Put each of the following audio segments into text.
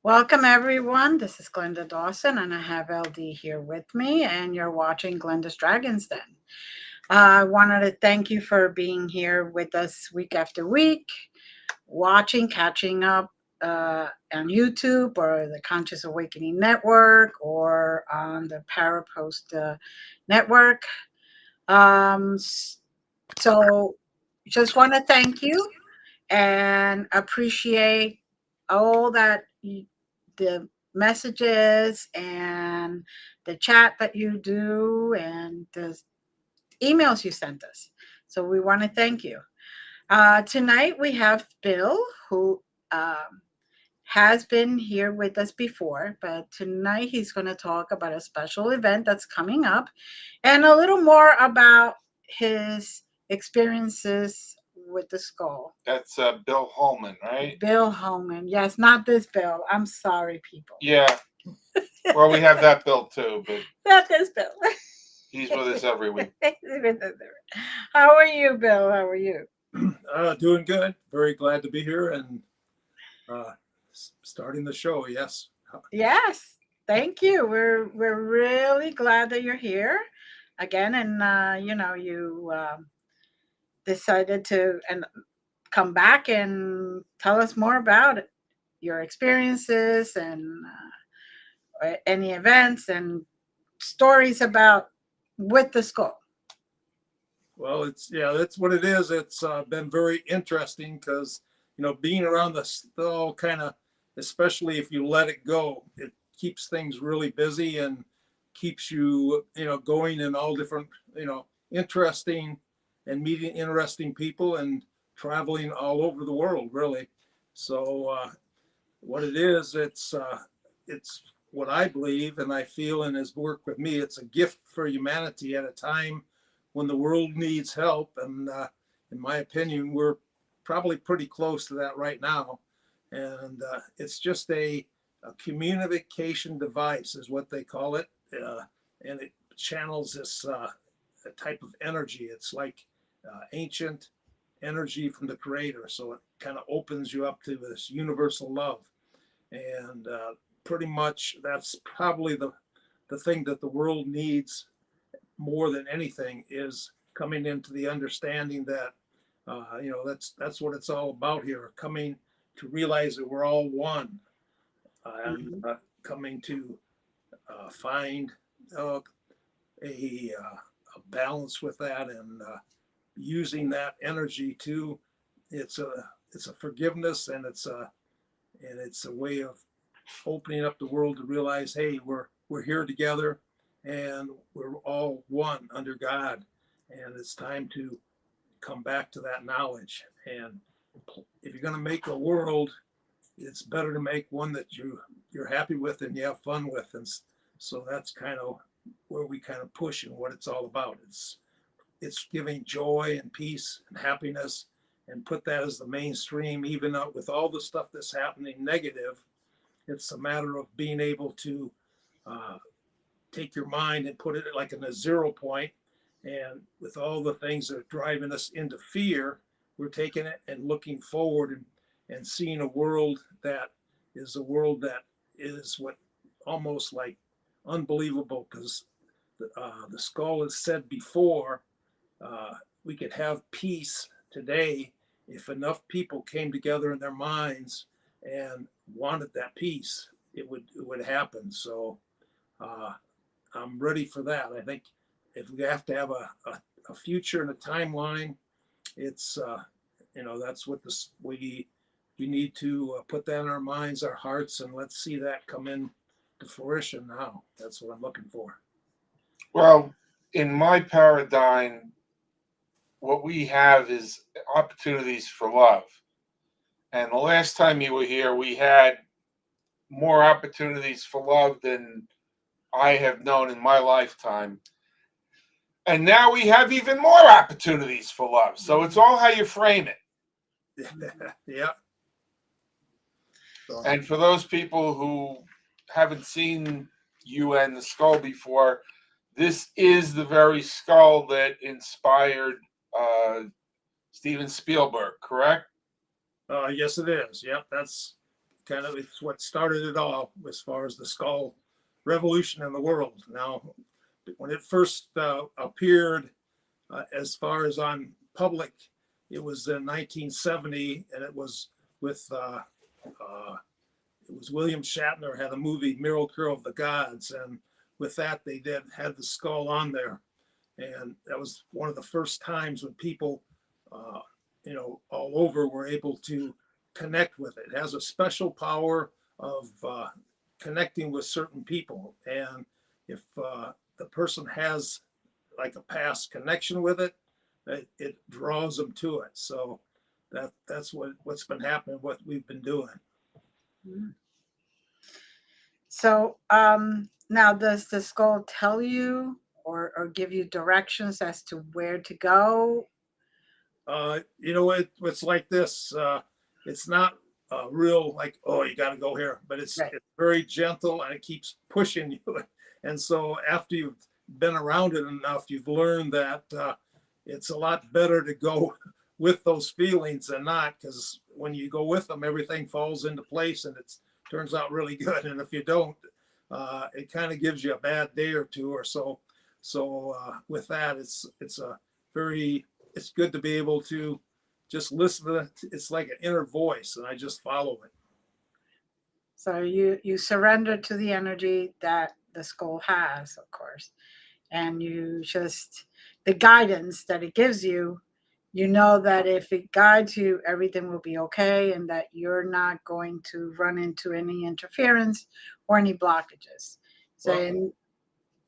Welcome, everyone. This is Glenda Dawson, and I have LD here with me, and you're watching Glenda's Dragons Den. I wanted to thank you for being here with us week after week, watching, catching up on YouTube or the Conscious Awakening Network or on the Parapost Network. Um, so, just want to thank you and appreciate all the messages and the chat that you do and the emails you sent us. So we want to thank you. Tonight we have Bill, who has been here with us before, but tonight he's going to talk about a special event that's coming up and a little more about his experiences with the skull. That's Bill Homann, right? Bill Homann. Yes, not this Bill. I'm sorry, people. Yeah. Well, we have that Bill too, but Not this Bill. he's with us every week. How are you, Bill? How are you? Doing good. Very glad to be here and starting the show. Yes. Yes. Thank you. We're really glad that you're here again, and you decided to come back and tell us more about it, your experiences and any events and stories about with the skull. Well, that's what it is. It's been very interesting because being around the skull kind of, especially if you let it go, it keeps things really busy and keeps you going in all different interesting and meeting interesting people and traveling all over the world really. So what it is, it's what I believe and I feel and has worked with me. It's a gift for humanity at a time when the world needs help. And in my opinion, we're probably pretty close to that right now. And it's just a communication device is what they call it. And it channels this a type of energy. It's like ancient energy from the creator. So it kind of opens you up to this universal love. And pretty much that's probably the thing that the world needs more than anything is coming into the understanding that that's what it's all about here, coming to realize that we're all one, and coming to find a balance with that and using that energy to it's a forgiveness and it's a way of opening up the world to realize, hey, we're here together and we're all one under God, and it's time to come back to that knowledge. And if you're going to make a world, it's better to make one that you're happy with and you have fun with. And so that's kind of where we kind of push and what it's all about. It's giving joy and peace and happiness and put that as the mainstream, even with all the stuff that's happening negative. It's a matter of being able to take your mind and put it like in a 0 point. And with all the things that are driving us into fear, we're taking it and looking forward and seeing a world that is what almost like unbelievable, because the skull has said before, we could have peace today if enough people came together in their minds and wanted that peace. It would happen. So I'm ready for that. I think if we have to have a future and a timeline, it's that's what we need to put that in our minds, our hearts, and let's see that come in to fruition now. That's what I'm looking for. Well, in my paradigm, what we have is opportunities for love. And the last time you were here, we had more opportunities for love than I have known in my lifetime. And now we have even more opportunities for love. So it's all how you frame it. Yeah. And for those people who haven't seen you and the skull before, this is the very skull that inspired Steven Spielberg, correct? Yes, it is. Yep, that's kind of, it's what started it all as far as the skull revolution in the world. Now, when it first appeared, as far as on public, it was in 1970, and it was with it was William Shatner had a movie Miracle of the Gods, and with that they had the skull on there, and that was one of the first times when people, all over were able to connect with it. It has a special power of connecting with certain people, and if the person has like a past connection with it, it draws them to it. So that's what's been happening, what we've been doing. So now does the skull tell you or give you directions as to where to go? It's like this. It's not real like, oh, you got to go here, but it's very gentle, and it keeps pushing you. And so after you've been around it enough, you've learned that it's a lot better to go with those feelings than not, because when you go with them, everything falls into place and it turns out really good. And if you don't, it kind of gives you a bad day or two or so. So with that, it's good to be able to just listen to it. It's like an inner voice, and I just follow it. So you surrender to the energy that the skull has, of course, and you just, the guidance that it gives you, you know that if it guides you, everything will be okay, and that you're not going to run into any interference or any blockages. So Well,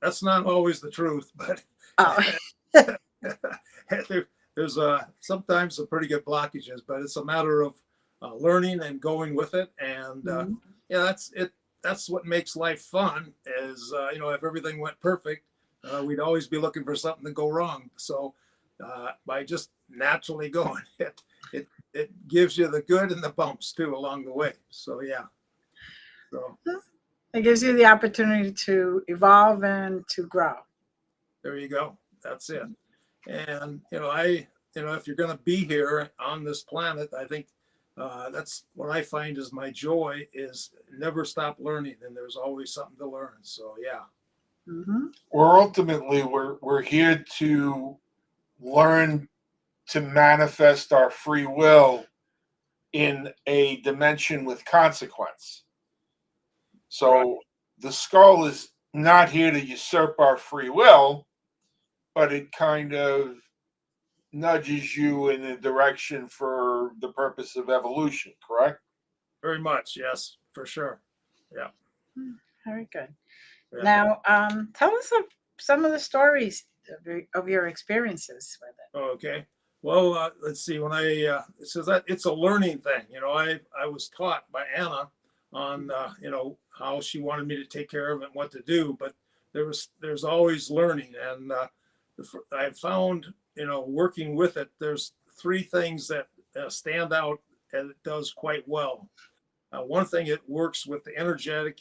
that's not always the truth, but there's sometimes some pretty good blockages, but it's a matter of learning and going with it. And that's it. That's what makes life fun. Is if everything went perfect, we'd always be looking for something to go wrong. So by just naturally going, it gives you the good and the bumps too along the way. So yeah. So it gives you the opportunity to evolve and to grow. There you go. That's it. And if you're going to be here on this planet, I think that's what I find is my joy, is never stop learning, and there's always something to learn. So yeah. We're here to learn to manifest our free will in a dimension with consequence. So the skull is not here to usurp our free will, but it kind of nudges you in a direction for the purpose of evolution, correct? Very much, yes, for sure. Yeah. Very good. Yeah. Now, tell us some of the stories of your experiences with it. Okay. Well, let's see. When it says that it's a learning thing, I was taught by Anna on how she wanted me to take care of it and what to do, but there's always learning, and I found working with it, there's three things that stand out, and it does quite well. One thing, it works with the energetic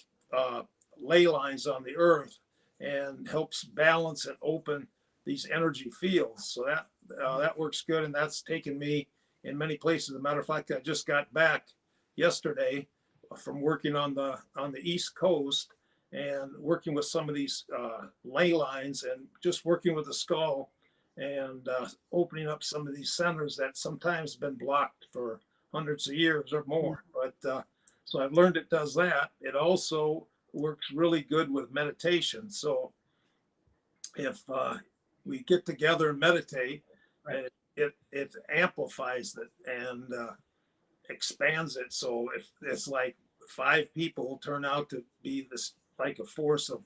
ley lines on the earth and helps balance and open these energy fields. So that works good, and that's taken me in many places. As a matter of fact, I just got back yesterday from working on the East Coast and working with some of these ley lines, and just working with the skull and opening up some of these centers that sometimes have been blocked for hundreds of years or more. But so I've learned it does that. It also works really good with meditation. So if we get together and meditate, it amplifies it and expands it. So if it's like 5 people turn out to be this, like a force of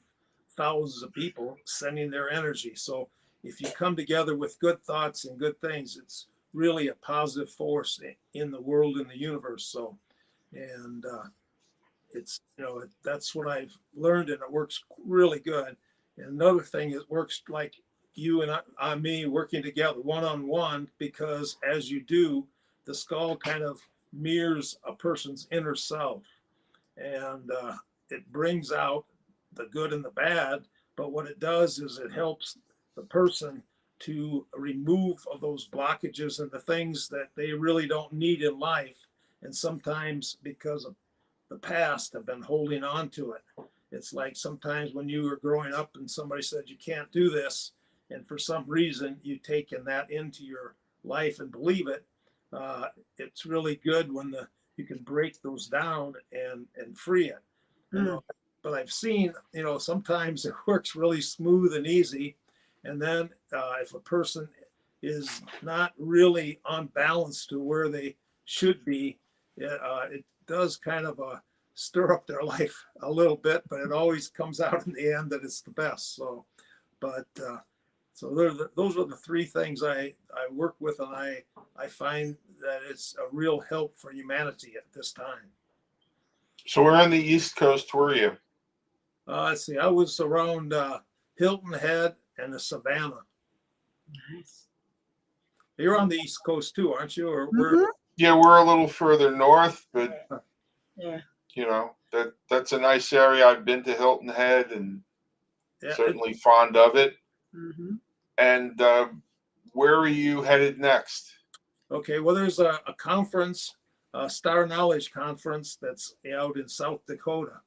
thousands of people sending their energy. So if you come together with good thoughts and good things, it's really a positive force in the world, in the universe. So, and it's, that's what I've learned, and it works really good. And another thing, it works like you and me working together one-on-one, because as you do, the skull kind of mirrors a person's inner self, and it brings out the good and the bad. But what it does is it helps the person to remove those blockages and the things that they really don't need in life. And sometimes because of the past have been holding on to it. It's like sometimes when you were growing up and somebody said you can't do this, and for some reason you've taken that into your life and believe it. It's really good when you can break those down and free it. Mm. But I've seen, sometimes it works really smooth and easy, and then if a person is not really on balance to where they should be, it does kind of stir up their life a little bit, but it always comes out in the end that it's the best. So, but so those are the three things I work with, and I find that it's a real help for humanity at this time. So where on the East Coast were you? Let's see, I was around Hilton Head and the Savannah. Nice. You're on the East Coast too, aren't you? Or Mhm. Yeah, we're a little further north, but Yeah. that's a nice area. I've been to Hilton Head and yeah, certainly fond of it. Hmm. And where are you headed next? okay, well, there's a conference, a Star Knowledge Conference that's out in South Dakota.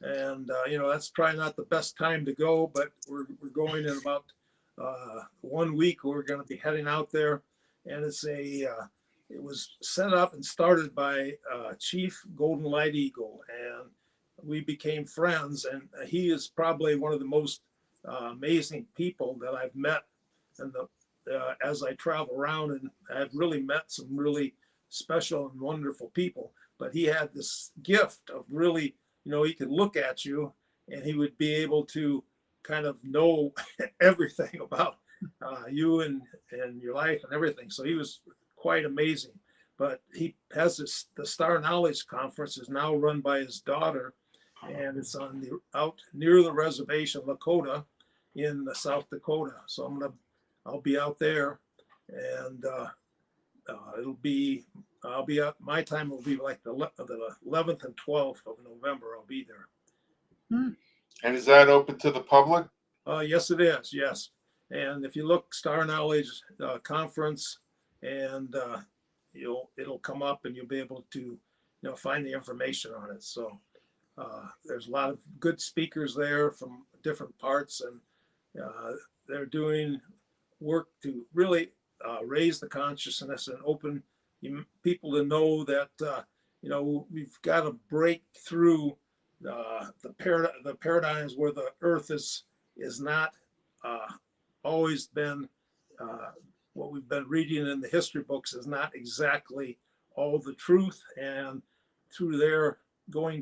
And, that's probably not the best time to go, but we're going in about 1 week. We're going to be heading out there. And it was set up and started by Chief Golden Light Eagle. And we became friends. And he is probably one of the most amazing people that I've met. And as I travel around, and I've really met some really special and wonderful people. But he had this gift of really, he could look at you and he would be able to kind of know everything about you and your life and everything. So he was quite amazing. But he has the Star Knowledge Conference is now run by his daughter, and it's out near the reservation, Lakota, in South Dakota. So I'll be out there, and I'll be out. My time will be like the 11th and 12th of November. I'll be there. Mm. And is that open to the public? Yes, it is. Yes, and if you look Star Knowledge Conference, and it'll come up, and you'll be able to find the information on it. So there's a lot of good speakers there from different parts, and they're doing work to really raise the consciousness and open people to know that we've got to break through the paradigms where the earth is not always been what we've been reading in the history books is not exactly all the truth, and through their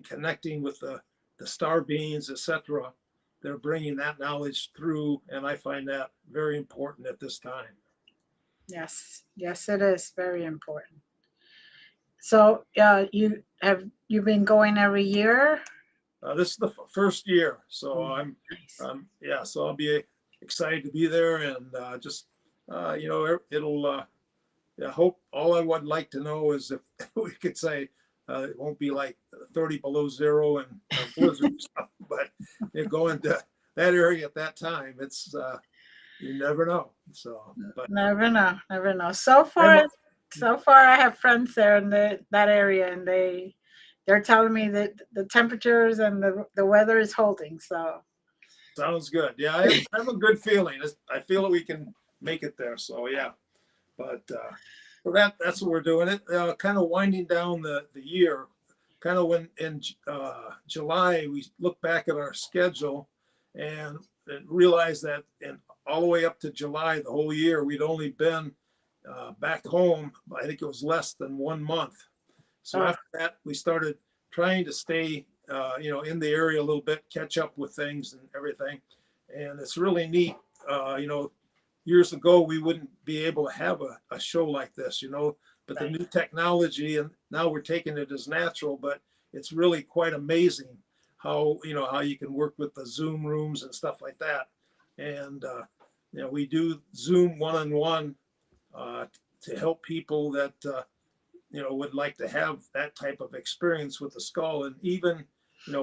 connecting with the star beings, etc., they're bringing that knowledge through, and I find that very important at this time. Yes, it is very important. So, you've been going every year? This is the first year, so Nice. so I'll be excited to be there, and just it'll. I hope all I would like to know is if we could say it won't be like 30 below zero and blizzard stuff, but going to that area at that time, it's you never know. So, but Never know. So far, I have friends there in that area, and they're telling me that the temperatures and the weather is holding. So sounds good. Yeah, I have a good feeling. I feel that we can make it there. So yeah, but so that's what we're doing. It kind of winding down the year. Kind of when in July we look back at our schedule and realize that all the way up to July, the whole year, we'd only been back home. I think it was less than 1 month. So after that, we started trying to stay, in the area a little bit, catch up with things and everything. And it's really neat. Years ago, we wouldn't be able to have a show like this, but the new technology, and now we're taking it as natural, but it's really quite amazing how you can work with the Zoom rooms and stuff like that. And, we do Zoom one-on-one to help people that, would like to have that type of experience with the skull. And even,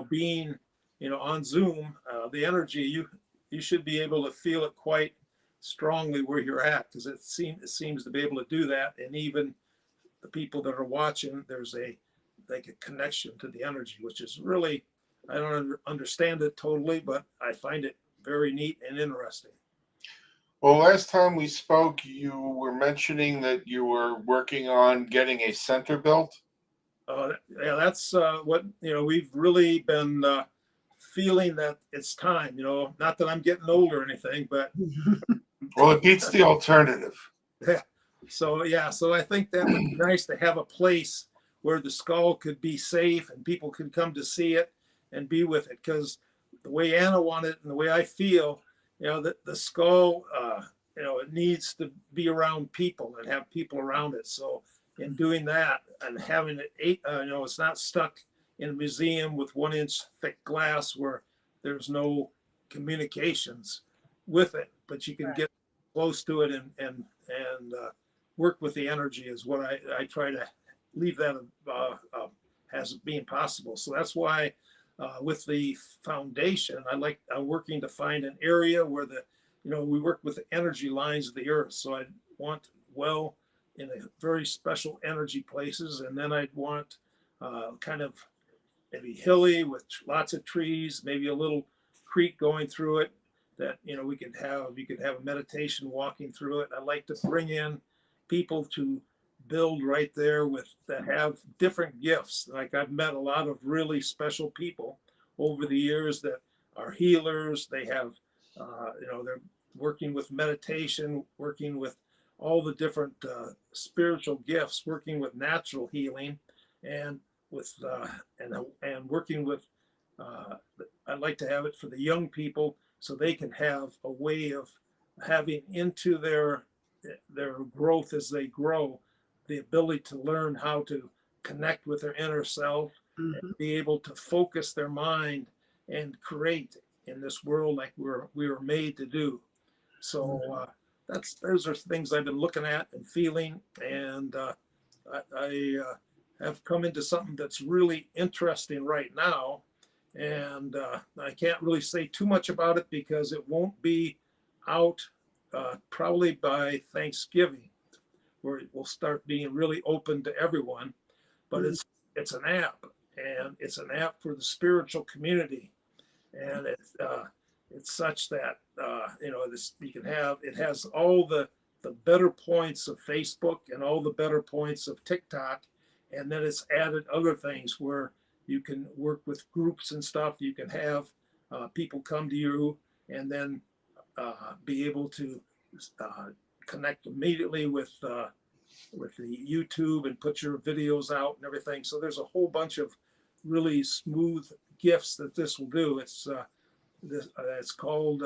being, on Zoom, the energy, you should be able to feel it quite strongly where you're at, because it seems to be able to do that. And even the people that are watching, there's a like a connection to the energy, which is really, I don't understand it totally, but I find it very neat and interesting. Well, last time we spoke, you were mentioning that you were working on getting a center built. Yeah, that's what, we've really been feeling that it's time, not that I'm getting old or anything, but Well, it beats the alternative. yeah. So I think that would be nice to have a place where the skull could be safe and people could come to see it and be with it. Because the way Anna wanted it and the way I feel, that the skull, it needs to be around people and have people around it. So in doing that and having it, it's not stuck in a museum with 1-inch thick glass where there's no communications with it, but you can get close to it and work with the energy is what I try to leave that as being possible. So that's why with the foundation, I'm working to find an area where we work with the energy lines of the earth. So I want well in a very special energy places, and then I'd want kind of maybe hilly with lots of trees, maybe a little creek going through it that you could have a meditation walking through it. I like to bring in people to build right there that have different gifts. Like I've met a lot of really special people over the years that are healers. They have they're working with meditation, working with all the different spiritual gifts, working with natural healing, and with and working with I'd like to have it for the young people so they can have a way of having into their growth as they grow, the ability to learn how to connect with their inner self and be able to focus their mind and create in this world like we were made to do. So those are things I've been looking at and feeling, and I have come into something that's really interesting right now. And I can't really say too much about it because it won't be out probably by Thanksgiving, where it will start being really open to everyone. But it's an app, and it's an app for the spiritual community, and it's such that you can have it has all the better points of Facebook and all the better points of TikTok, and then it's added other things where you can work with groups and stuff. You can have people come to you and then be able to connect immediately with the YouTube and put your videos out and everything. So there's a whole bunch of really smooth gifts that this will do. It's called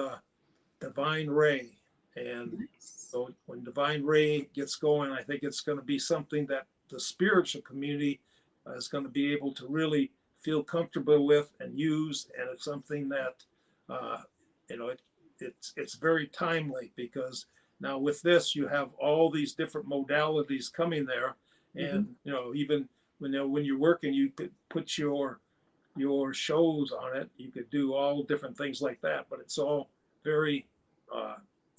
Divine Ray, and so when Divine Ray gets going, I think it's going to be something that the spiritual community is going to be able to really feel comfortable with and use, and it's something that it's very timely because now with this you have all these different modalities coming there, and even when you're working, you could put your shows on it. You could do all different things like that, but it's all very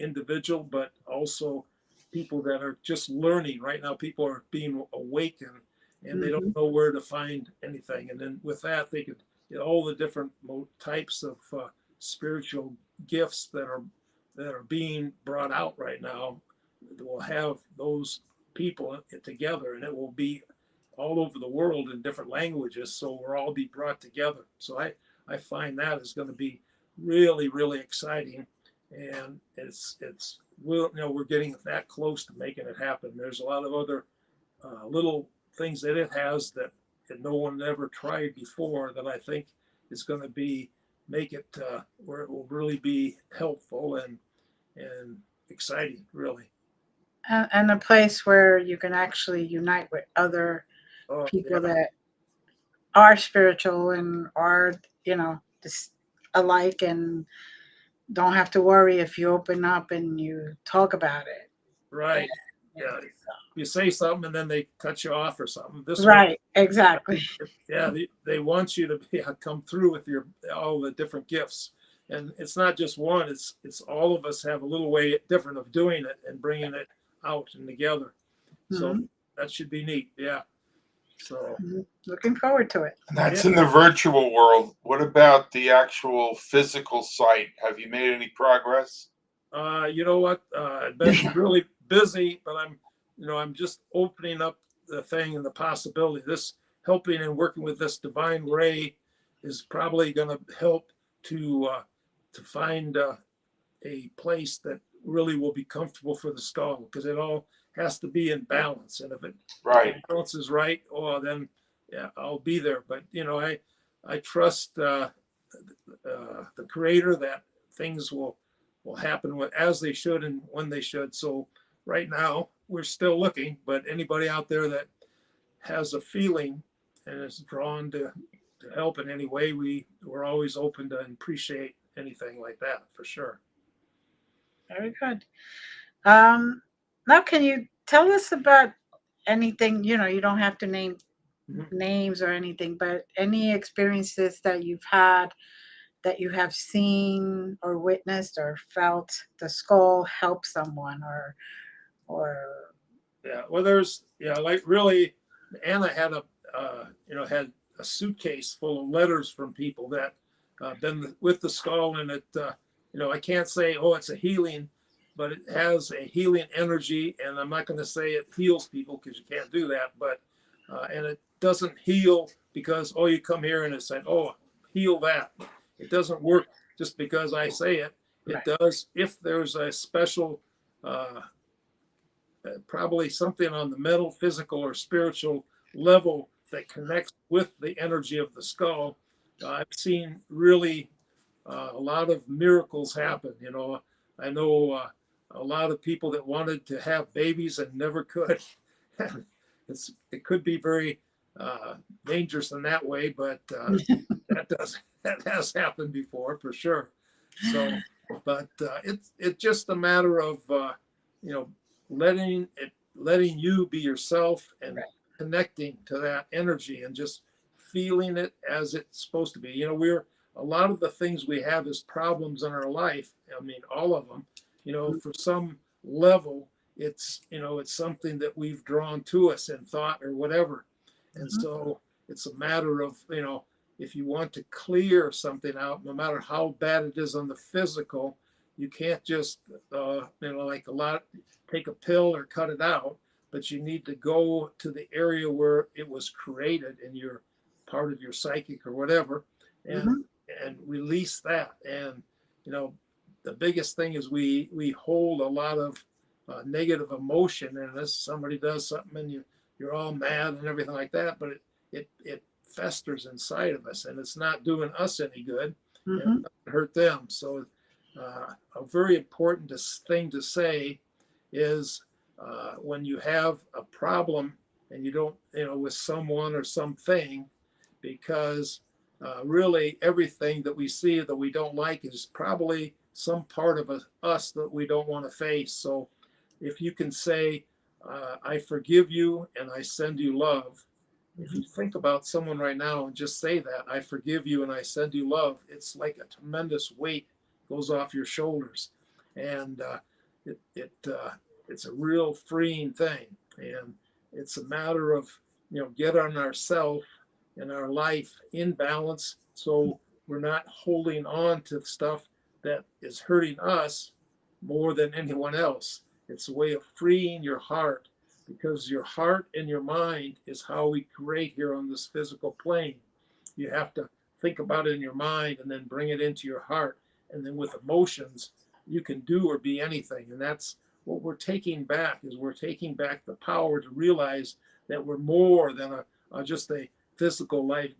individual, but also people that are just learning right now. People are being awakened and they don't know where to find anything. And then with that, they could get all the different types of spiritual gifts that are being brought out right now. We'll have those people together, and it will be all over the world in different languages. So we'll all be brought together. So I find that is going to be really, really exciting. And we're getting that close to making it happen. There's a lot of other little things that it has that no one ever tried before that I think is going to make it where it will really be helpful and exciting, really. And a place where you can actually unite with other people that are spiritual and are just alike, and don't have to worry if you open up and you talk about it. Right. Yeah. You say something and then they cut you off or something. Right. Exactly. Yeah. They want you to come through with all the different gifts, and it's not just one. It's all of us have a little way different of doing it and bringing it out and together. So that should be neat. Yeah. So Looking forward to it. And that's in the virtual world. What about the actual physical site? Have you made any progress? you know what? I've been really busy, but I'm just opening up the thing and the possibility. This helping and working with this divine ray is probably going to help to find a place that really will be comfortable for the skull, because it all has to be in balance. And if the balance is right, then yeah, I'll be there. But I trust the Creator that things will happen as they should and when they should. So right now we're still looking, but anybody out there that has a feeling and is drawn to help in any way, we're always open to and appreciate anything like that, for sure. Very good. Now, can you tell us about anything? You don't have to name names or anything, but any experiences that you've had, that you have seen or witnessed or felt the skull help someone, or Yeah, well, like really, Anna had had a suitcase full of letters from people that been with the skull, and it I can't say, oh, it's a healing, but it has a healing energy. And I'm not going to say it heals people, because you can't do that, but and it doesn't heal because, oh, you come here and it's like, oh, heal that. It doesn't work just because I say it. It does if there's a special probably something on the mental, physical, or spiritual level that connects with the energy of the skull. I've seen really a lot of miracles happen. I know a lot of people that wanted to have babies and never could. It could be very dangerous in that way, but that has happened before, for sure. So, but it's just a matter of letting you be yourself and connecting to that energy and just feeling it as it's supposed to be. We're a lot of the things we have as problems in our life. I mean, all of them. For some level, it's something that we've drawn to us in thought or whatever, and so it's a matter of if you want to clear something out, no matter how bad it is on the physical, you can't just like a lot take a pill or cut it out, but you need to go to the area where it was created in your part of your psychic or whatever, and release that. And the biggest thing is we hold a lot of negative emotion in us. Somebody does something and you're all mad and everything like that, but it festers inside of us, and it's not doing us any good, and it doesn't hurt them. So a very important thing to say is when you have a problem and you don't, with someone or something, because really everything that we see that we don't like is probably some part of us that we don't want to face. So if you can say, I forgive you and I send you love. If you think about someone right now and just say that, I forgive you and I send you love, it's like a tremendous weight goes off your shoulders. And it's a real freeing thing. And it's a matter of, get on ourself and our life in balance, so we're not holding on to stuff that is hurting us more than anyone else. It's a way of freeing your heart, because your heart and your mind is how we create here on this physical plane. You have to think about it in your mind and then bring it into your heart. And then with emotions, you can do or be anything. And that's what we're taking back, is we're taking back the power to realize that we're more than just a physical life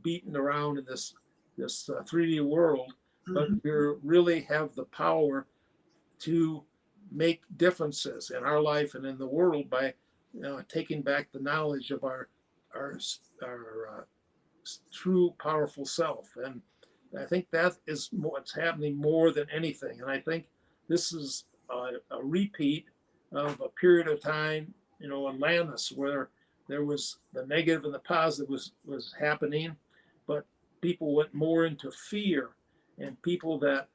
beating around in this 3D world, but we really have the power to make differences in our life and in the world by taking back the knowledge of our true powerful self. And I think that is what's happening more than anything. And I think this is a repeat of a period of time, in Atlantis, where there was the negative and the positive was happening, but people went more into fear. And people that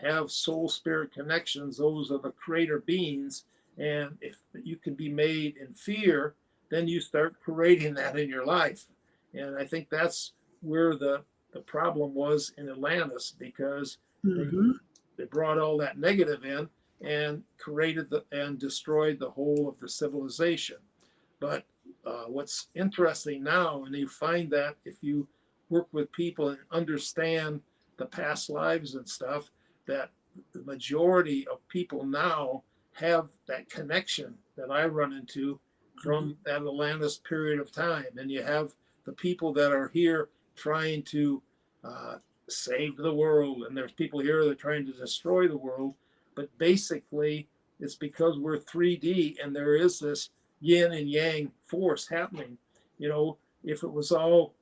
have soul spirit connections, those are the creator beings. And if you can be made in fear, then you start creating that in your life. And I think that's where the problem was in Atlantis, because they Mm-hmm. they brought all that negative in and created and destroyed the whole of the civilization. But what's interesting now, and you find that if you work with people and understand the past lives and stuff, that the majority of people now have that connection that I run into from that Atlantis period of time. And you have the people that are here trying to uh, save the world, and there's people here that are trying to destroy the world. But basically, it's because we're 3D and there is this yin and yang force happening. You know, if it was all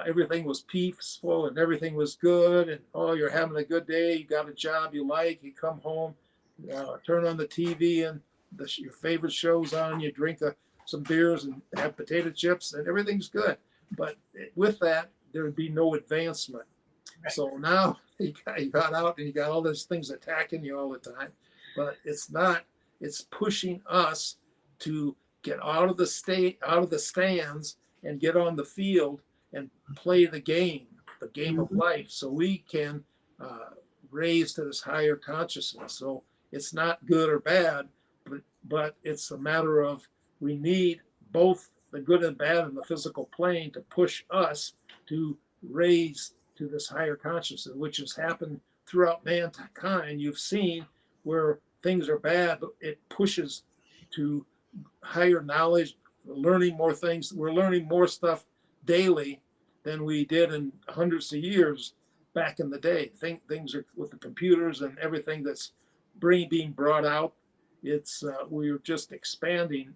everything was peaceful and everything was good, and oh, you're having a good day, you got a job you like, you come home, turn on the TV, and your favorite show's on, you drink some beers and have potato chips, and everything's good. But with that, there would be no advancement. Right. So now you got out and you got all those things attacking you all the time. But it's not, it's pushing us to get out of the stands and get on the field and play the game of Mm-hmm. life, so we can raise to this higher consciousness. So it's not good or bad, but it's a matter of we need both the good and bad in the physical plane to push us to raise to this higher consciousness, which has happened throughout mankind. You've seen where things are bad, but it pushes to higher knowledge, learning more things. We're learning more stuff daily than we did in hundreds of years back in the day. Things are with the computers and everything that's being brought out. It's we're just expanding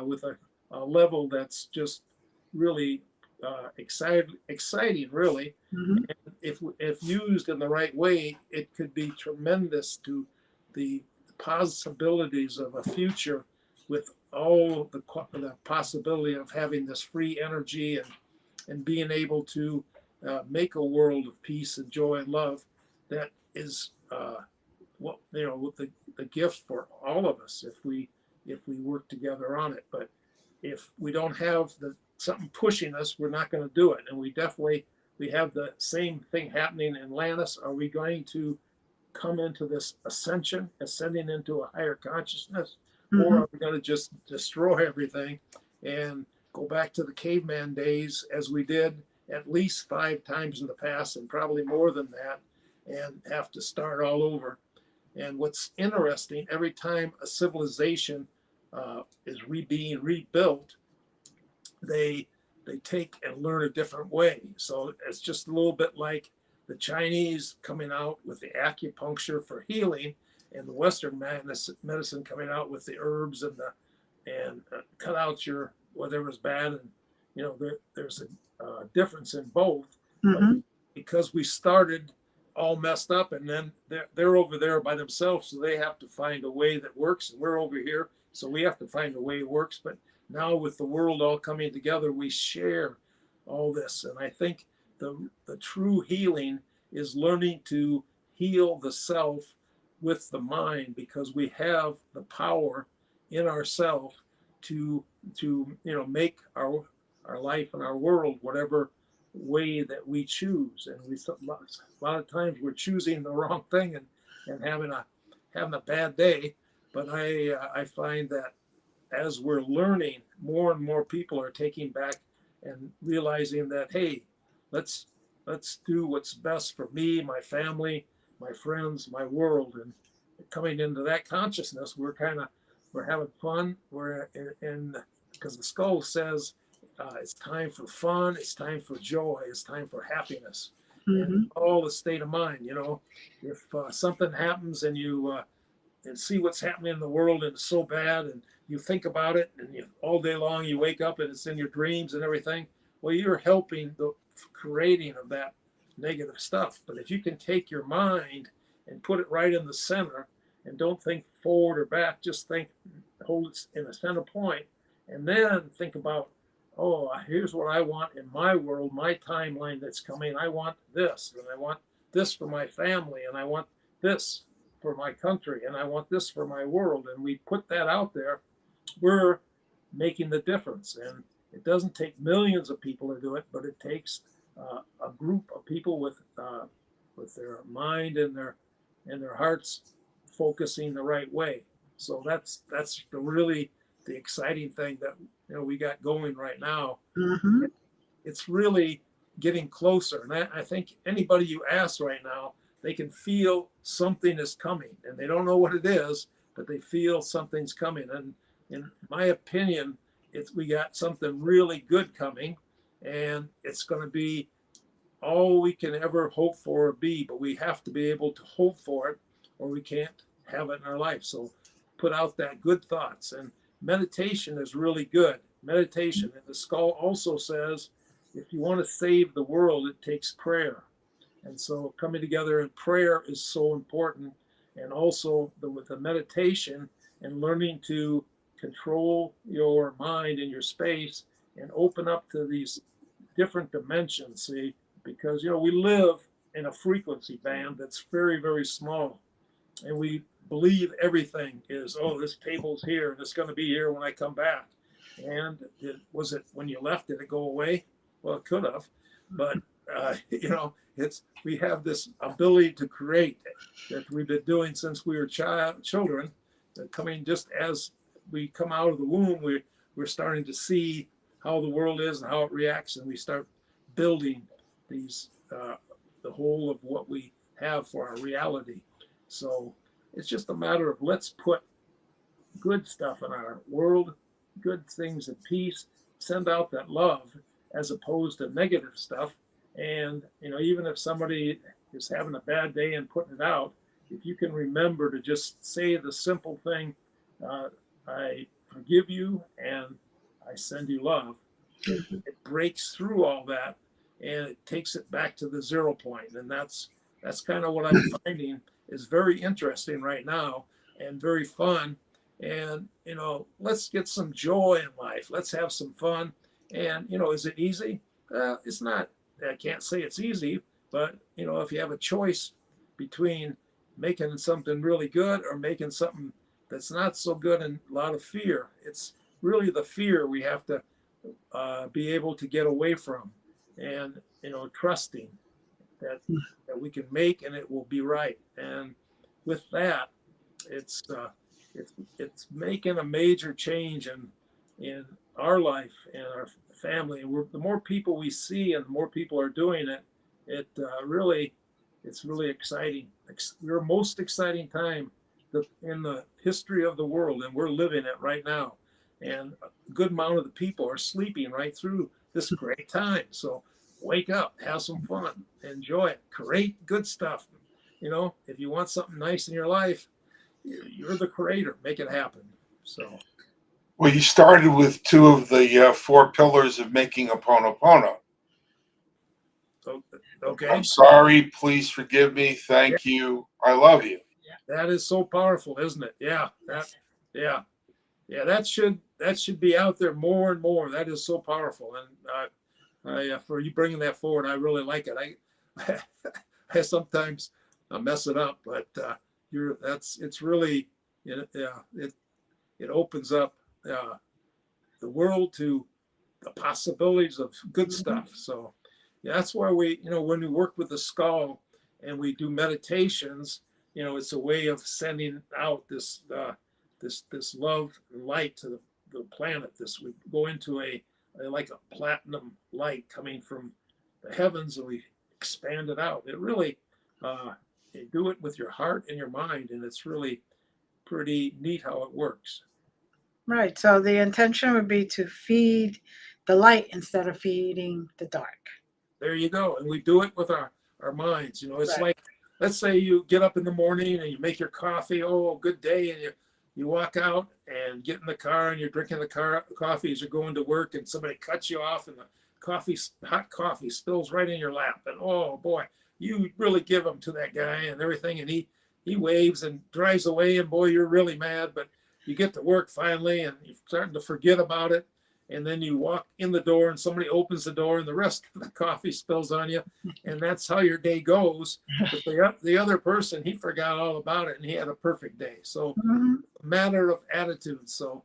with a level that's just really exciting, really. Mm-hmm. And if used in the right way, it could be tremendous to the possibilities of a future with all the possibility of having this free energy and being able to make a world of peace and joy and love that is what the gift for all of us if we work together on it. But if we don't have something pushing us, we're not going to do it. And we have the same thing happening in Atlantis. Are we going to come into this ascending into a higher consciousness, or Mm-hmm. are we going to just destroy everything and go back to the caveman days as we did at least 5 times in the past and probably more than that, and have to start all over? And what's interesting, every time a civilization is being rebuilt, they take and learn a different way. So it's just a little bit like the Chinese coming out with the acupuncture for healing, and the Western medicine coming out with the herbs and cut out your whatever's bad. And there's a difference in both, but Mm-hmm. because we started all messed up, and then they're over there by themselves, so they have to find a way that works, and we're over here, so we have to find a way it works. But now with the world all coming together, we share all this, and I think the true healing is learning to heal the self with the mind, because we have the power in ourself to make our life and our world whatever way that we choose. And a lot of times we're choosing the wrong thing and having a bad day. But I find that as we're learning, more and more people are taking back and realizing that, hey, let's do what's best for me, my family, my friends, my world. And coming into that consciousness, we're having fun. We're in because the skull says it's time for fun, it's time for joy, it's time for happiness, and Mm-hmm. all the state of mind. If something happens and you and see what's happening in the world and it's so bad, and you think about it, and all day long you wake up and it's in your dreams and everything, well, you're helping the creating of that negative stuff. But if you can take your mind and put it right in the center and don't think forward or back, just hold it in a center point, and then think about, oh, here's what I want in my world, my timeline that's coming. I want this, and I want this for my family, and I want this for my country, and I want this for my world. And we put that out there, we're making the difference. And it doesn't take millions of people to do it, but it takes a group of people with their mind and their hearts focusing the right way. So that's really the exciting thing that we got going right now. Mm-hmm. It's really getting closer, and I think anybody you ask right now, they can feel something is coming, and they don't know what it is, but they feel something's coming. And in my opinion, we got something really good coming, and it's going to be all we can ever hope for or be, but we have to be able to hope for it, or we can't have it in our life. So put out that good thoughts, and meditation is really good. Meditation, and the skull also says, if you want to save the world, it takes prayer. And so coming together in prayer is so important. And also with the meditation and learning to control your mind and your space and open up to these different dimensions, see, because we live in a frequency band that's very, very small, and we believe everything is, oh, this table's here and it's going to be here when I come back. And was it when you left, did it go away? Well, it could have, but we have this ability to create that we've been doing since we were children. Coming just as we come out of the womb, we're starting to see how the world is and how it reacts, and we start building these the whole of what we have for our reality. So it's just a matter of, let's put good stuff in our world, good things and peace, send out that love as opposed to negative stuff. And even if somebody is having a bad day and putting it out, if you can remember to just say the simple thing, I forgive you and I send you love, it breaks through all that and it takes it back to the 0 point. And that's kind of what I'm finding is very interesting right now and very fun. And let's get some joy in life. Let's have some fun. And is it easy? It's not. I can't say it's easy, but if you have a choice between making something really good or making something that's not so good and a lot of fear, it's really the fear we have to be able to get away from, and trusting that we can make and it will be right. And with that, it's making a major change in our life and our family. And the more people we see and the more people are doing it, it's really exciting. We're most exciting time in the history of the world, and we're living it right now. And a good amount of the people are sleeping right through this great time. So wake up, have some fun, enjoy it, create good stuff. If you want something nice in your life, you're the creator. Make it happen. So. Well, you started with two of the 4 pillars of making a Ho'oponopono. Okay. I'm sorry. Please forgive me. Thank you. I love you. That is so powerful, isn't it? Yeah. That should be out there more and more. That is so powerful. And for you bringing that forward, I really like it. I sometimes mess it up, but it's really it opens up the world to the possibilities of good stuff. So that's why when we work with the skull and we do meditations, it's a way of sending out this love and light to the planet. We go into like a platinum light coming from the heavens, and we expand it out. It really you do it with your heart and your mind, and it's really pretty neat how it works. Right. So the intention would be to feed the light instead of feeding the dark. There you go. And we do it with our minds. It's Right. like, let's say you get up in the morning and you make your coffee. Oh, good day. And you walk out and get in the car and you're drinking the coffee as you're going to work, and somebody cuts you off and the hot coffee spills right in your lap. And oh boy, you really give them to that guy and everything. And he waves and drives away, and boy, you're really mad, but you get to work finally and you're starting to forget about it. And then you walk in the door and somebody opens the door and the rest of the coffee spills on you. And that's how your day goes. But the other person, he forgot all about it and he had a perfect day. So a matter of attitude. So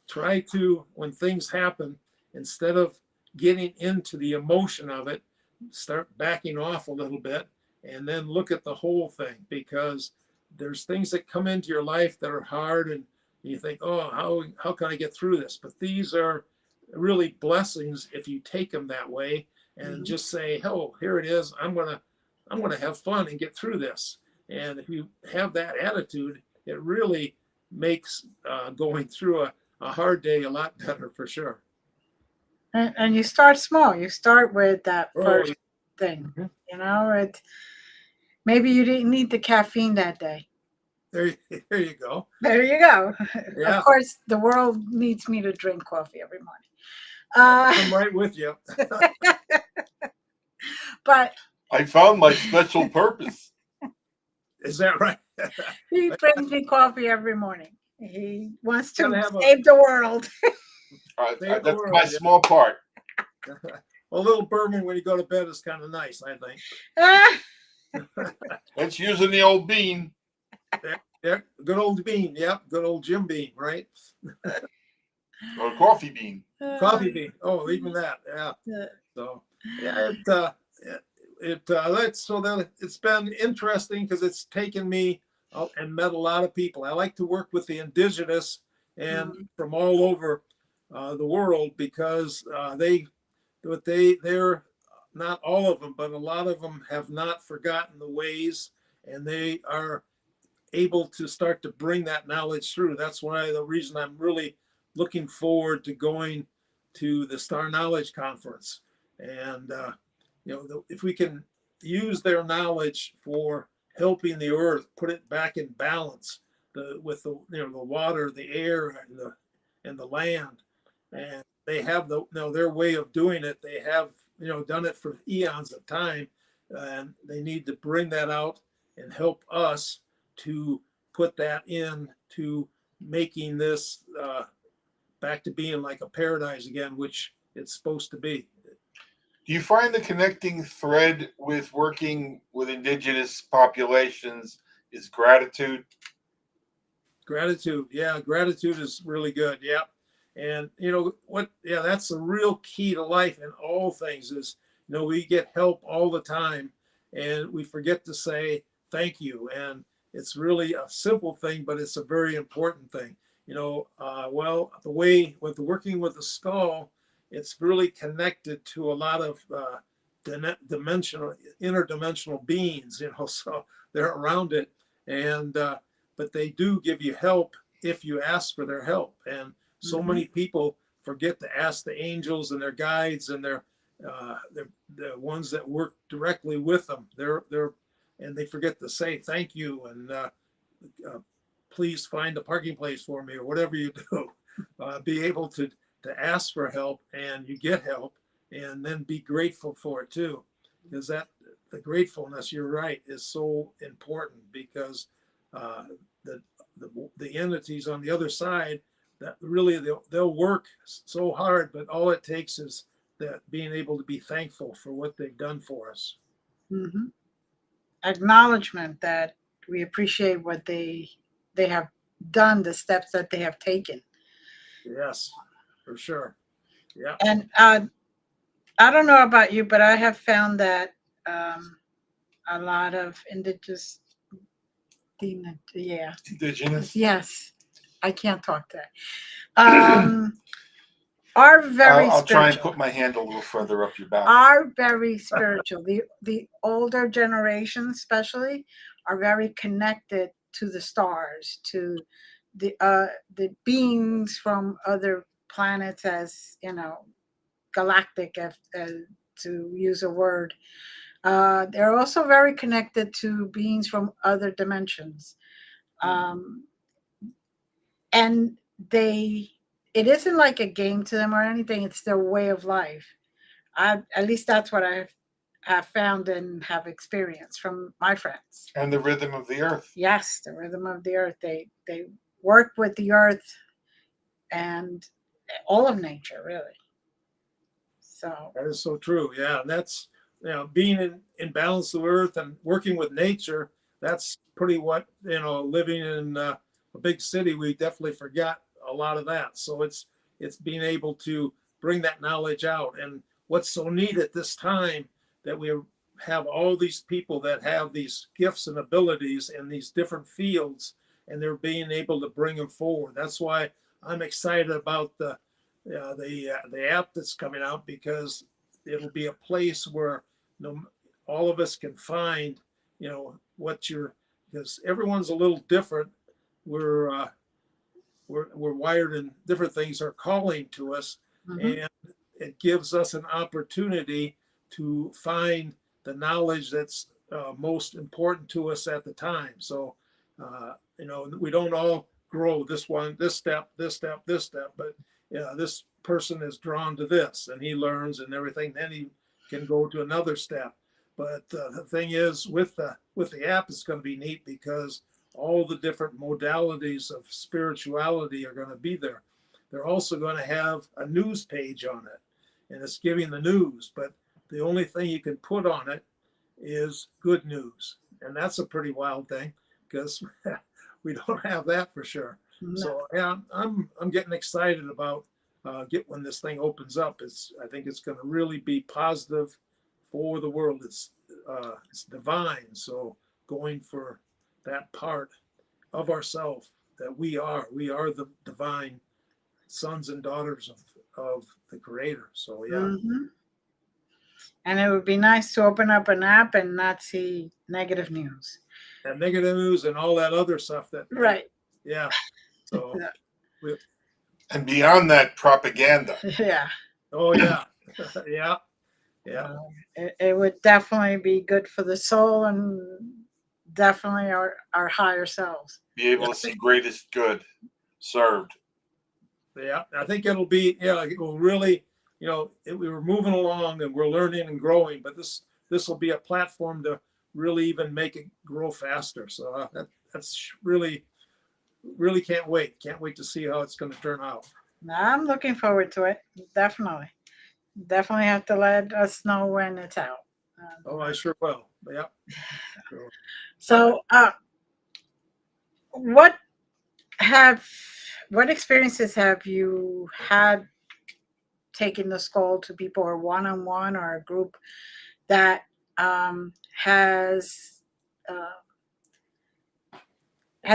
try to, when things happen, instead of getting into the emotion of it, start backing off a little bit and then look at the whole thing, because there's things that come into your life that are hard and you think, oh, how can I get through this? But these are really blessings if you take them that way and just say, oh, here it is. I'm gonna have fun and get through this. And if you have that attitude, it really makes going through a hard day a lot better for sure. And you start small. You start with that Oh, first thing. Mhm. You know, maybe you didn't need the caffeine that day. There you go. There you go. Yeah. Of course, the world needs me to drink coffee every morning. I'm right with you. But I found my special purpose. Is that right? he brings me coffee every morning. He wants to Gotta have save the world. That's world, my yeah. small part. A little bourbon when you go to bed is kind of nice, I think. That's using the old bean. Yeah, good old Bean. Yep, good old Jim Bean, right? Or coffee bean. Coffee Bean. Oh, even that. Yeah. So yeah, it's been interesting because it's taken me out and met a lot of people. I like to work with the indigenous and from all over the world, because they're not all of them, but a lot of them have not forgotten the ways, and they are able to start to bring that knowledge through. That's why the reason I'm really looking forward to going to the Star Knowledge Conference. And if we can use their knowledge for helping the earth, put it back in balance with the water, the air, and the land, and they have their way of doing it. They have done it for eons of time, and they need to bring that out and help us to put that in to making this back to being like a paradise again, which it's supposed to be. Do you find the connecting thread with working with indigenous populations is gratitude? Gratitude. Yeah, gratitude is really good. Yeah. And that's the real key to life in all things is, we get help all the time and we forget to say thank you. And it's really a simple thing, but it's a very important thing. The way with working with the skull, it's really connected to a lot of interdimensional beings, so they're around it. And, but they do give you help if you ask for their help. And so many people forget to ask the angels and their guides and the ones that work directly with them. And they forget to say thank you and please find a parking place for me, or whatever you do. Be able to ask for help, and you get help, and then be grateful for it too, because the gratefulness, you're right, is so important, because the entities on the other side, that really they'll work so hard, but all it takes is that being able to be thankful for what they've done for us. Mm-hmm. Acknowledgement that we appreciate what they have done, the steps that they have taken. Yes, for sure. Yeah. And I don't know about you, but I have found that a lot of indigenous, yes, I can't talk today, are very I'll try and spiritual. put my hand a little further up your back. Are very spiritual. The older generation, especially, are very connected to the stars, to the beings from other planets, as galactic, to use a word. They're also very connected to beings from other dimensions, and it isn't like a game to them or anything. It's their way of life. At least that's what I have found and have experienced from my friends. And the rhythm of the earth. Yes, the rhythm of the earth. They work with the earth and all of nature, really. So that is so true. Yeah, and that's being in balance with earth and working with nature. That's pretty what living in a big city, we definitely forgot a lot of that. So it's being able to bring that knowledge out. And what's so neat at this time that we have all these people that have these gifts and abilities in these different fields, and they're being able to bring them forward. That's why I'm excited about the app that's coming out, because it'll be a place where all of us can find, because everyone's a little different. We're wired, and different things are calling to us, and it gives us an opportunity to find the knowledge that's most important to us at the time. So, we don't all grow this step, but this person is drawn to this, and he learns and everything. Then he can go to another step. But the thing is, with the app, it's going to be neat because all the different modalities of spirituality are going to be there. They're also going to have a news page on it, and it's giving the news, but the only thing you can put on it is good news. And that's a pretty wild thing, because we don't have that for sure. No. So yeah, I'm getting excited about when this thing opens up. I think it's going to really be positive for the world. It's divine. So going for that part of ourselves that we are the divine sons and daughters of the Creator. So yeah. And it would be nice to open up an app and not see negative news. And negative news and all that other stuff right. Yeah. So and beyond that, propaganda. Yeah. Oh yeah. Yeah. It would definitely be good for the soul, and definitely our higher selves. Be able to see greatest good served. Yeah, I think it'll be, it will really, we were moving along and we're learning and growing, but this will be a platform to really even make it grow faster. So that's really can't wait to see how it's going to turn out. I'm looking forward to it. Definitely have to let us know when it's out. Oh, I sure will. Yeah. So what experiences have you had taking the skull to people, or one-on-one, or a group that has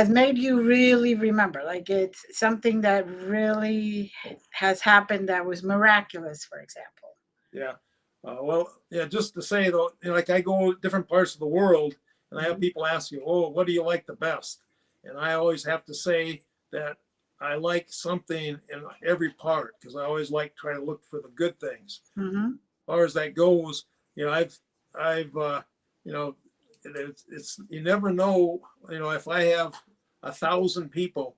made you really remember, like it's something that really has happened that was miraculous, for example? Yeah. Just to say though, like I go to different parts of the world, and I have people ask you, "Oh, what do you like the best?" And I always have to say that I like something in every part, because I always like try to look for the good things. As far as that goes, I've it's you never know. If I have 1,000 people,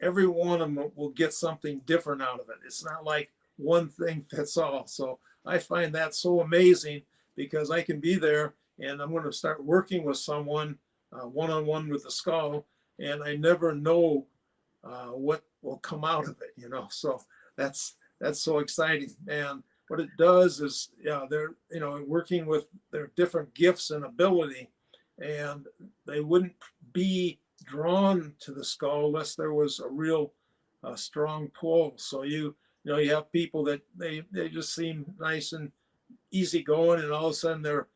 every one of them will get something different out of it. It's not like one thing fits all. So I find that so amazing, because I can be there and I'm going to start working with someone one-on-one with the skull, and I never know what will come out of it, So that's so exciting. And what it does is, they're working with their different gifts and ability, and they wouldn't be drawn to the skull unless there was a real strong pull. So you have people that they just seem nice and easygoing, and all of a sudden they're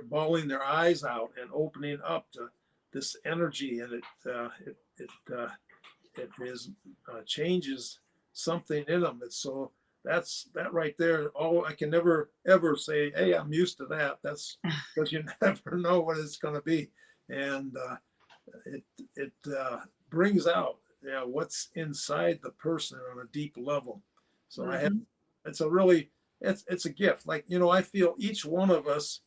bawling their eyes out and opening up to this energy, and it changes something in them. It's so that right there. I can never ever say, "Hey, I'm used to that." That's because you never know what it's going to be, and it brings out what's inside the person on a deep level. So it's a gift. Like I feel each one of us,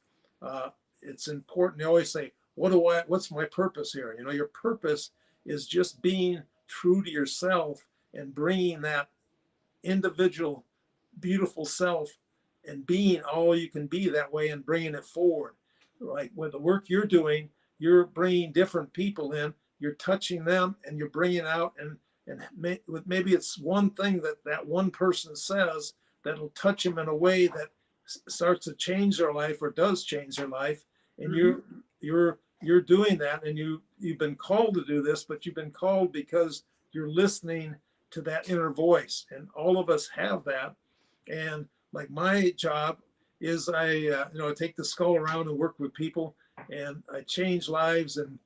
it's important. They always say, what's my purpose here? Your purpose is just being true to yourself and bringing that individual beautiful self and being all you can be that way, and bringing it forward. Like with the work you're doing, you're bringing different people in, you're touching them, and you're bringing out, and maybe it's one thing that one person says that'll touch them in a way that starts to change their life, or does change their life. And you're doing that, and you've been called to do this, but you've been called because you're listening to that inner voice, and all of us have that. And like my job is I take the skull around and work with people, and I change lives and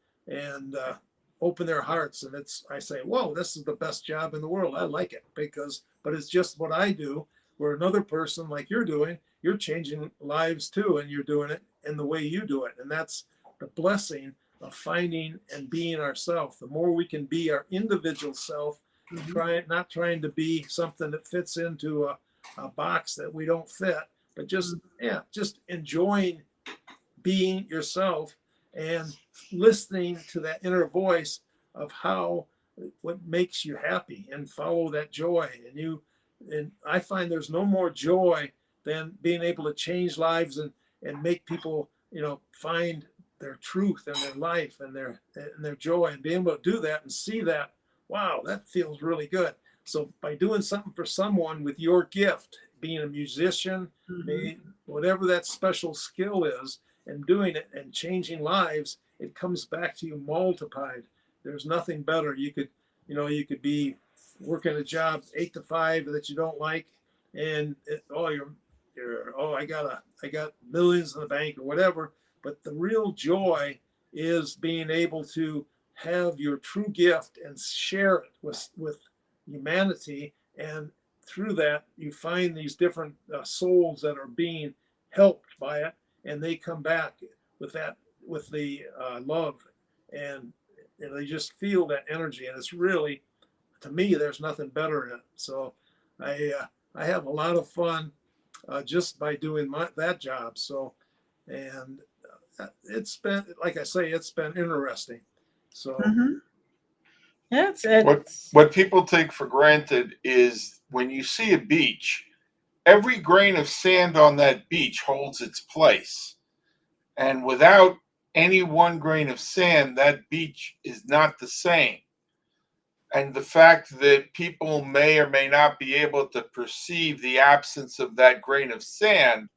open their hearts. And I say, whoa, this is the best job in the world. I like it but it's just what I do. Where another person like you're doing, you're changing lives too, and you're doing it in the way you do it. And that's the blessing of finding and being ourselves. The more we can be our individual self, not trying to be something that fits into a box that we don't fit, but just enjoying being yourself and listening to that inner voice of what makes you happy, and follow that joy. And I find there's no more joy than being able to change lives and make people, find their truth and their life and their joy, and being able to do that and see that, wow, that feels really good. So by doing something for someone with your gift, being a musician, whatever that special skill is, and doing it and changing lives, it comes back to you multiplied. There's nothing better. You could be working a job 8 to 5 that you don't like, and I got millions in the bank or whatever. But the real joy is being able to have your true gift and share it with humanity. And through that, you find these different souls that are being helped by it, and they come back with the love, and they just feel that energy. And it's really, to me, there's nothing better in it. So I have a lot of fun just by doing that job. So, and it's been, like I say, it's been interesting. So Yeah, What people take for granted is when you see a beach, every grain of sand on that beach holds its place. And without any one grain of sand, that beach is not the same. And the fact that people may or may not be able to perceive the absence of that grain of sand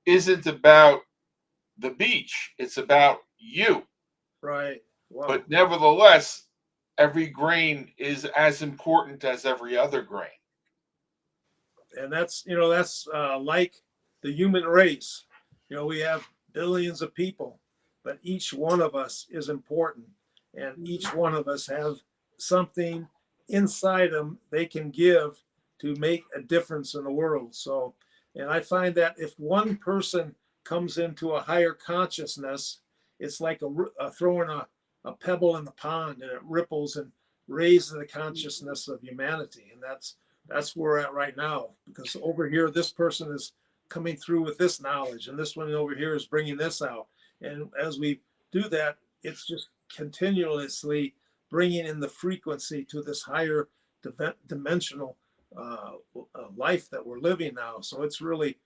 isn't about the beach, it's about you. right. Wow. But nevertheless, every grain is as important as every other grain. And that's like the human race. We have billions of people, but each one of us is important, and each one of us have something inside them they can give to make a difference in the world. So, and I find that if one person comes into a higher consciousness, it's like throwing a pebble in the pond, and it ripples and raises the consciousness of humanity. And that's where we're at right now, because over here, this person is coming through with this knowledge, and this one over here is bringing this out. And as we do that, it's just continuously bringing in the frequency to this higher dimensional life that we're living now. So it's really,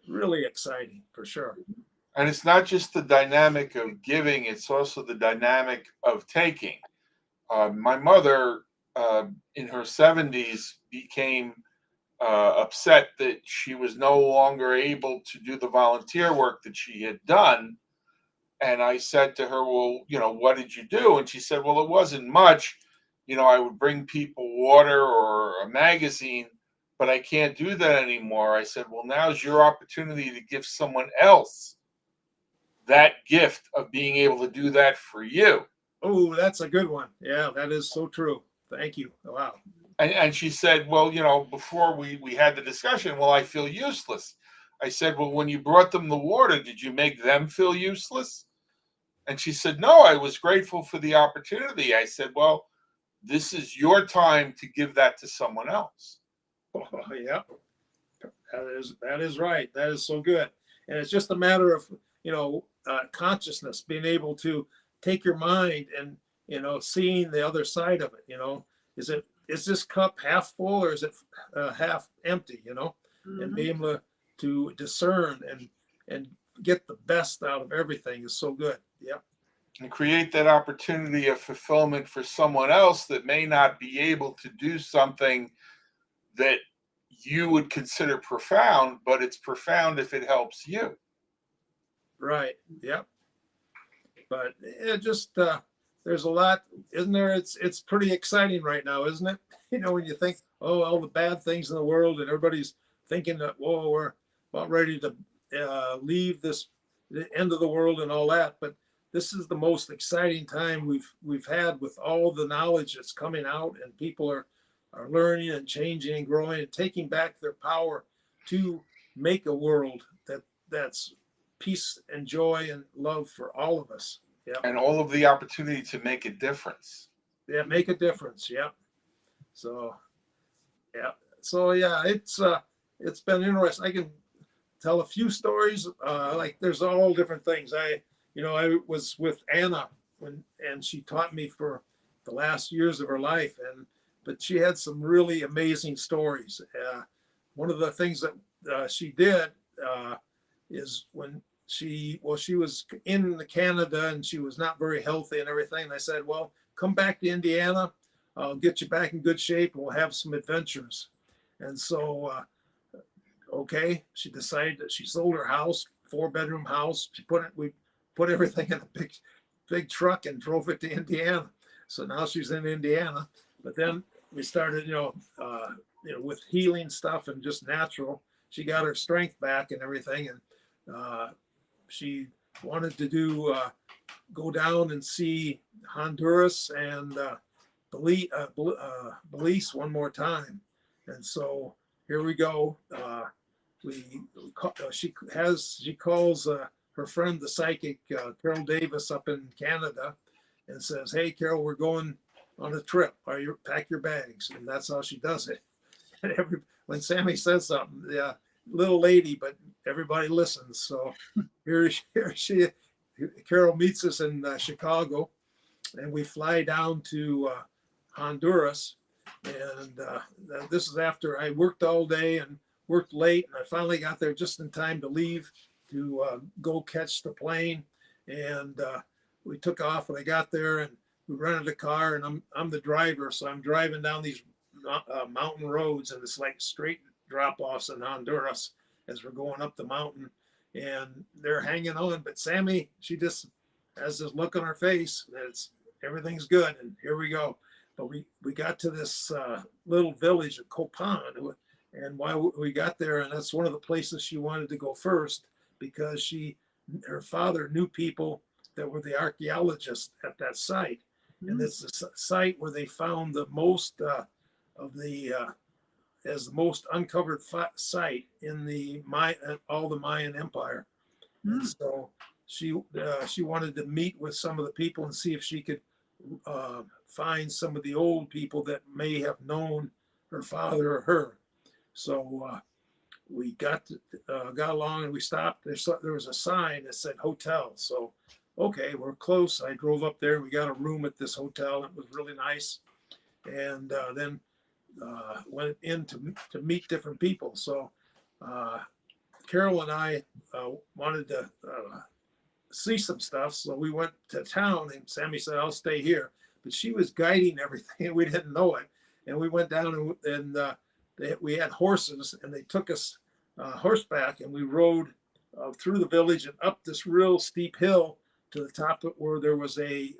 really exciting for sure. And it's not just the dynamic of giving, it's also the dynamic of taking. My mother, in her 70s, became upset that she was no longer able to do the volunteer work that she had done. And I said to her, well, what did you do? And she said, well, it wasn't much. I would bring people water or a magazine, but I can't do that anymore. I said, well, now's your opportunity to give someone else that gift of being able to do that for you. Oh, that's a good one. Yeah, that is so true. Thank you. Wow. And she said, well, before we had the discussion, well, I feel useless. I said, well, when you brought them the water, did you make them feel useless? And she said, no, I was grateful for the opportunity. I said, well, this is your time to give that to someone else. Oh, yeah, that is right. That is so good. And it's just a matter of, consciousness, being able to take your mind and, seeing the other side of it. Is this cup half full, or is it half empty, and being able to discern and get the best out of everything is so good. Yep. And create that opportunity of fulfillment for someone else that may not be able to do something that you would consider profound, but it's profound if it helps you. Right. Yep. But it just there's a lot, isn't there? It's pretty exciting right now, isn't it? When you think, oh, all the bad things in the world, and everybody's thinking that, whoa, we're about ready to leave the end of the world and all that. But this is the most exciting time we've had with all the knowledge that's coming out, and people are learning and changing and growing and taking back their power to make a world that's peace and joy and love for all of us. Yeah. And all of the opportunity to make a difference. Yeah, make a difference. Yeah. So yeah. So yeah, it's been interesting. I can tell a few stories. Like there's all different things. I was with Anna and she taught me for the last years of her life, but she had some really amazing stories. One of the things that she did is when she was in Canada and she was not very healthy and everything. And I said, well, come back to Indiana. I'll get you back in good shape and we'll have some adventures. And so, okay, she decided that she sold her house, 4-bedroom house. We put everything in a big truck and drove it to Indiana. So now she's in Indiana. But then we started, with healing stuff and just natural. She got her strength back and everything. And she wanted to go down and see Honduras and Belize one more time. And so here we go. She calls her friend, the psychic, Carol Davis up in Canada, and says, hey, Carol, we're going on a trip. Pack your bags. And that's how she does it. And when Sammy says something, yeah, little lady, but everybody listens. So here Carol meets us in Chicago, and we fly down to Honduras. And this is after I worked all day and worked late, and I finally got there just in time to leave to go catch the plane. And we took off when I got there, and we rented a car, and I'm the driver, so I'm driving down these mountain roads, and it's like straight drop-offs in Honduras as we're going up the mountain, and they're hanging on. But Sammy, she just has this look on her face that everything's good, and here we go. But we got to this little village of Homann, and while we got there, and that's one of the places she wanted to go first, because her father knew people that were the archaeologists at that site. And it's the site where they found the most as the most uncovered site in all the Mayan Empire. And so she wanted to meet with some of the people and see if she could find some of the old people that may have known her father or her. So we got along, and we stopped. There was a sign that said hotel. So, okay, we're close. I drove up there. We got a room at this hotel. It was really nice. And then went in to meet different people. So Carol and I wanted to see some stuff. So we went to town, and Sammy said, I'll stay here. But she was guiding everything, and we didn't know it. And we went down, and we had horses, and they took us horseback, and we rode through the village and up this real steep hill to the top of where there was a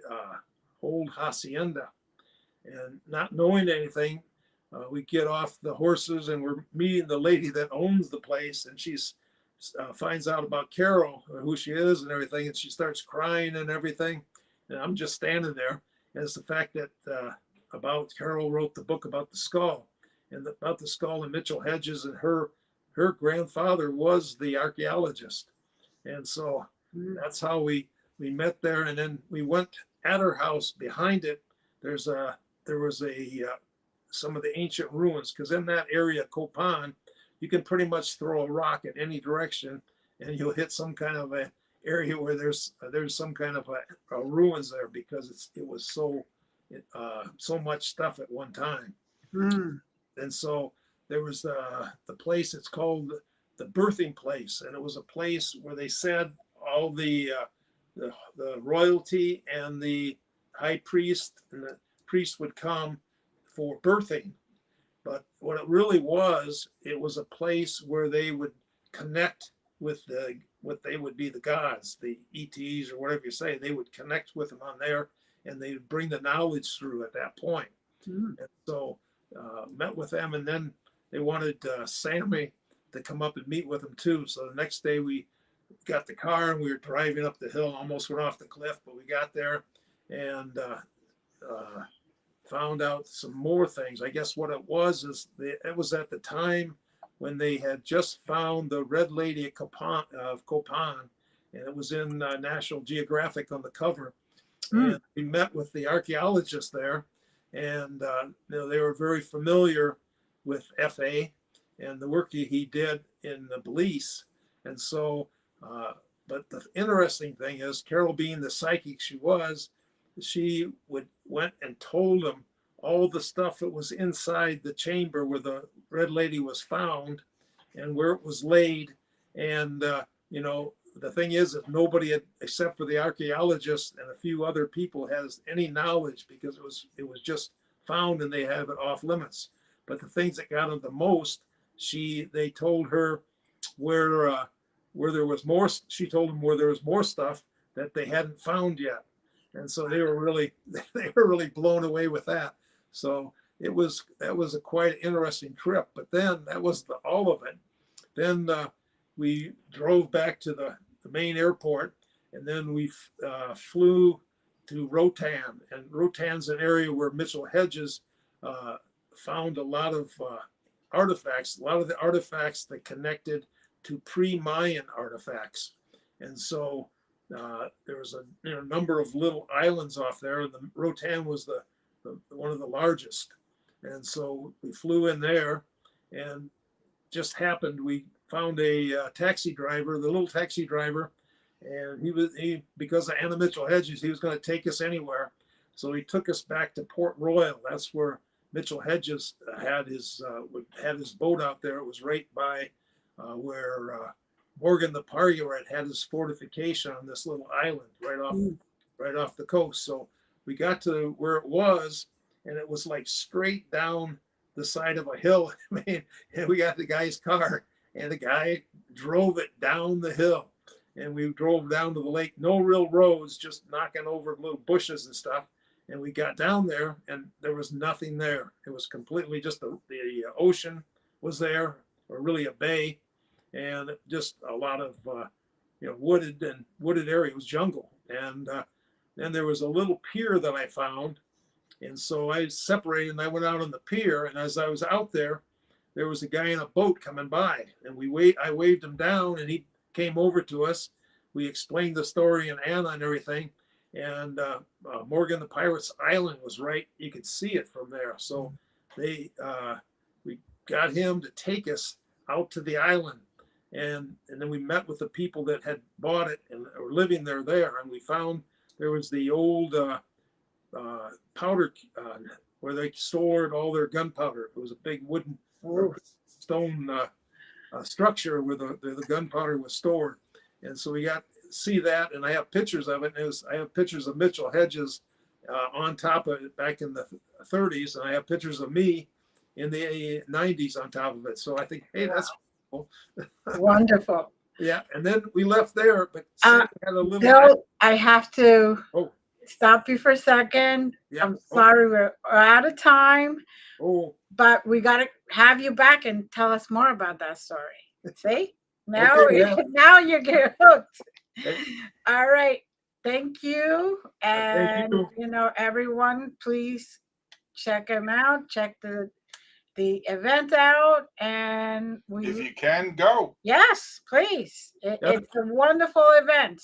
old hacienda. And not knowing anything, we get off the horses, and we're meeting the lady that owns the place, and she's finds out about Carol, who she is and everything, and she starts crying and everything. And I'm just standing there. And it's the fact that about Carol wrote the book about the skull, and about the skull in Mitchell-Hedges, and her grandfather was the archaeologist. And so that's how we met there. And then we went at her house. Behind it, there was some of the ancient ruins, because in that area, Homann, you can pretty much throw a rock in any direction, and you'll hit some kind of a area where there's some kind of a ruins there, because it was so much stuff at one time. And so there was the place. It's called the birthing place, and it was a place where they said all the royalty and the high priest and the priest would come for birthing. But what it really was, it was a place where they would connect with what they would be the gods, the ETs or whatever you say. They would connect with them on there, and they bring the knowledge through at that point. Mm. And so met with them, and then they wanted Sammy to come up and meet with them too. So the next day we got the car and we were driving up the hill, almost went off the cliff, but we got there and found out some more things. I guess what it was is it was at the time when they had just found the Red Lady of Copan, and it was in National Geographic on the cover. Mm. And we met with the archaeologists there, and they were very familiar with FA and the work he did in the Belize. And so, but the interesting thing is, Carol, being the psychic she was, she went and told them all the stuff that was inside the chamber where the Red Lady was found and where it was laid. And, the thing is that nobody had, except for the archaeologists and a few other people, has any knowledge, because it was just found and they have it off limits. But the things that got them the most, they told her where there was more. She told them where there was more stuff that they hadn't found yet, and so they were really blown away with that. So that was a quite interesting trip. But then that was all of it. Then we drove back to the main airport, and then we flew to Rotan. And Rotan's an area where Mitchell-Hedges found a lot of artifacts, a lot of the artifacts that connected to pre-Mayan artifacts. And so there was a number of little islands off there, and the Rotan was the one of the largest. And so we flew in there, and just happened we found a taxi driver, the little taxi driver, and he because of Anna Mitchell-Hedges, he was going to take us anywhere. So he took us back to Port Royal. That's where Mitchell-Hedges had his boat out there. It was right by where Morgan the Pirate had his fortification on this little island right off the coast. So we got to where it was, and it was like straight down the side of a hill. I mean, and we got the guy's car, and the guy drove it down the hill, and we drove down to the lake. No real roads, just knocking over little bushes and stuff. And we got down there, and there was nothing there. It was completely just the ocean was there, or really a bay, and just a lot of wooded area. It was jungle. And then there was a little pier that I found, and so I separated and I went out on the pier. And as I was out there, there was a guy in a boat coming by, and I waved him down, and he came over to us. We explained the story and Anna and everything. And Morgan the Pirate's island was right. You could see it from there. So we got him to take us out to the island. And then we met with the people that had bought it and were living there. And we found there was the old powder where they stored all their gunpowder. It was a big wooden stone structure where the gunpowder was stored. And so we got to see that, and I have pictures of it. I have pictures of Mitchell-Hedges on top of it back in the 30s, and I have pictures of me in the 90s on top of it. So I think, hey, that's cool. Wonderful. Yeah, and then we left there, but had a little. Bill, I have to stop you for a second. Yeah. I'm sorry, we're out of time. But we got to have you back and tell us more about that story. See? Now, now you're getting hooked. Okay. All right. Thank you. And, Thank you. Everyone, please check them out. Check the event out. And if you can, go. Yes, please. It's a wonderful event.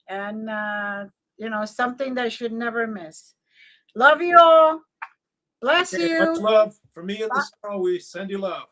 And, something that should never miss. Love you all. Bless you. Much love from me and the star. We send you love.